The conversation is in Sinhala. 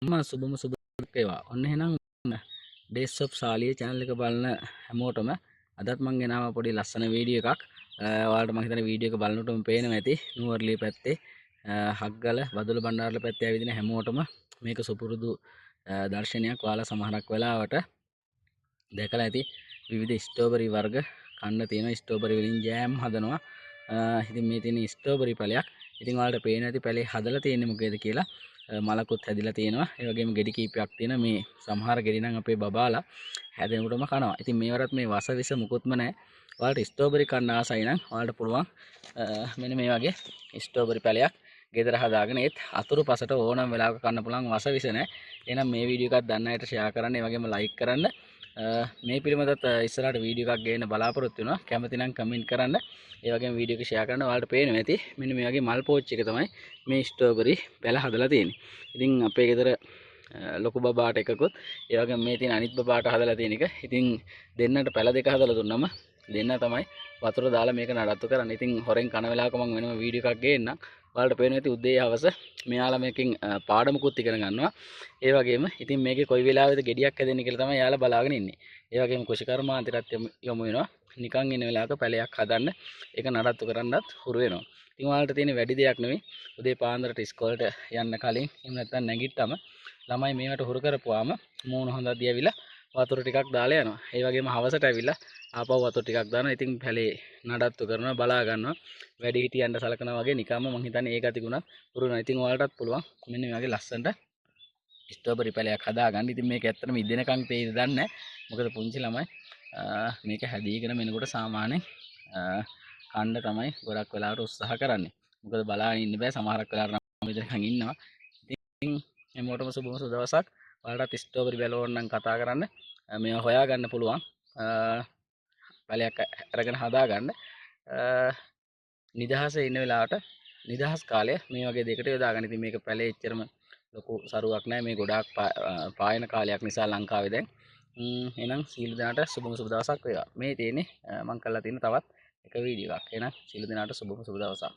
සුබම සුබ වේවා. ඔන්න එහෙනම් ඩේස් ඔෆ් සාලිය channel එක බලන හැමෝටම අදත් මම ගෙනාවා පොඩි ලස්සන වීඩියෝ එකක්. ඔයාලට මම හිතන්නේ වීඩියෝ එක බලනකොටම පේනවා ඇති. නුවරඑළිය පැත්තේ හග්ගල වදුල බණ්ඩාරල පැත්තේ ඇවිදින හැමෝටම මේක සුපුරුදු දර්ශනයක්. ඔයාලා සමහරක් වෙලාවට දැකලා ඇති. විවිධ ස්ට්‍රෝබරි වර්ග කන්න තියෙනවා. ස්ට්‍රෝබරි වලින් ජෑම් හදනවා. ඉතින් මේ තියෙන ස්ට්‍රෝබරි පැලයක්. ඉතින් ඔයාලට පේන ඇති පැලේ හදලා තියෙන්නේ මොකේද කියලා. මලකුත් හැදිලා තියෙනවා. ඒ වගේම ගෙඩි කීපයක් තියෙනවා. මේ සමහර ගෙඩි නම් අපේ බබාලා හැදෙනකොටම කනවා. ඉතින් මේවරත් මේ වස විස මුකුත්ම නැහැ. ඔයාලට ස්ට්‍රෝබරි කන්න ආසයි නම් ඔයාලට පුළුවන් මෙන්න මේ වගේ ස්ට්‍රෝබරි පැලයක් ගෙදර හදාගෙන ඒත් අතුරු පසට ඕනම වෙලාවක කන්න පුළුවන්. වස විස නැහැ. එහෙනම් මේ වීඩියෝ එකක් දන්න අයට ෂෙයා කරන්න. ඒ වගේම ලයික් කරන්න. මේ පිළිබඳව ඉස්සරහට වීඩියෝ එකක් ගේන්න බලාපොරොත්තු වෙනවා. කැමති නම් කමෙන්ට් කරන්න. ඒ වගේම වීඩියෝ එක ෂෙයා කරන්න. ඔයාලට පේනවා ඇති. මෙන්න මේ වගේ මල් පෝච්චි එක තමයි මේ ස්ට්‍රෝබරි පැල හදලා තියෙන්නේ. ඉතින් අපේ ගෙදර ලොකු බබාට එකකුත් ඒ වගේම මේ තියෙන අනිත් බබාට හදලා තියෙන එක. ඉතින් දෙන්නට පැල දෙක හදලා දුන්නම දෙන්න තමයි වතුර දාලා මේක නඩත්තු කරන්නේ. ඉතින් හොරෙන් කන වෙලාවක මම වෙනම වීඩියෝ එකක් ගේන්නම්. ඔයාලට පේනවා ඇති උදේ හවස මෙයාලා මේකෙන් පාඩමකුත් ඉගෙන ගන්නවා. ඒ වගේම ඉතින් මේකේ කොයි වෙලාවෙද ගෙඩියක් හැදෙන්නේ කියලා තමයි යාලා බලාගෙන ඉන්නේ. ඒ වගේම කුෂිකර්මාන්තයටත් යොමු වෙනවා. නිකන් ඉන්න වෙලාවක පැලයක් හදන්න ඒක නඩත්තු කරන්නත් හුරු වෙනවා. ඉතින් ඔයාලට තියෙන වැඩි දෙයක් නෙවෙයි. උදේ පාන්දරට ඉස්කෝලේට යන්න කලින් එහෙම නැත්නම් නැගිට්ටම ළමයි මේවට හුරු කරපුවාම මූණ හොඳදී ඇවිල්ලා වතුර ටිකක් දාලා යනවා. ඒ වගේම හවසට ඇවිල්ලා ආපහු වතුර ටිකක් දානවා. ඉතින් පැලේ නඩත්තු කරනවා, බලා ගන්නවා. වැඩි හිටියන්ට සලකනවා වගේ නිකම්ම මං හිතන්නේ ඒ ගති ගුණත් හුරු වෙනවා. ඉතින් ඔයාලටත් පුළුවන් මෙන්න මේ වගේ ලස්සනට ස්ට්‍රෝබරි පැලයක් හදාගන්න. ඉතින් මේක ඇත්තටම ඉදෙනකන් තේිද දන්නේ නැහැ. මොකද පුංචි ළමයි මේක හැදීගෙන මෙනකොට සාමාන්‍යයෙන් කන්න තමයි ගොඩක් වෙලාවට උත්සාහ කරන්නේ. මොකද බලාගෙන ඉන්න බෑ. සමහරක් වෙලාවට නම් ඉදෙනකන් ඉන්නවා. ඉතින් හැමෝටම සුබම සුබ දවසක්. ඔයාලටත් ස්ට්‍රෝබරි බැල ඕන නම් කතා කරන්න. මේවා හොයාගන්න පුළුවන්. පැලයක් අරගෙන හදාගන්න. නිදහසේ ඉන්න වෙලාවට නිදහස් කාලය මේ වගේ දෙයකට යොදාගන්න. ඉතින් මේක පැලේ එච්චරම ලොකු සරුවක් නැහැ. මේ ගොඩාක් පායන කාලයක් නිසා ලංකාවේ දැන්. එහෙනම් සීල දෙනාට සුබම සුබ දවසක් වේවා. මේ තියෙන්නේ මම කරලා තියෙන තවත් එක වීඩියෝ එකක්. එහෙනම් සීල දෙනාට සුබම සුබ දවසක්.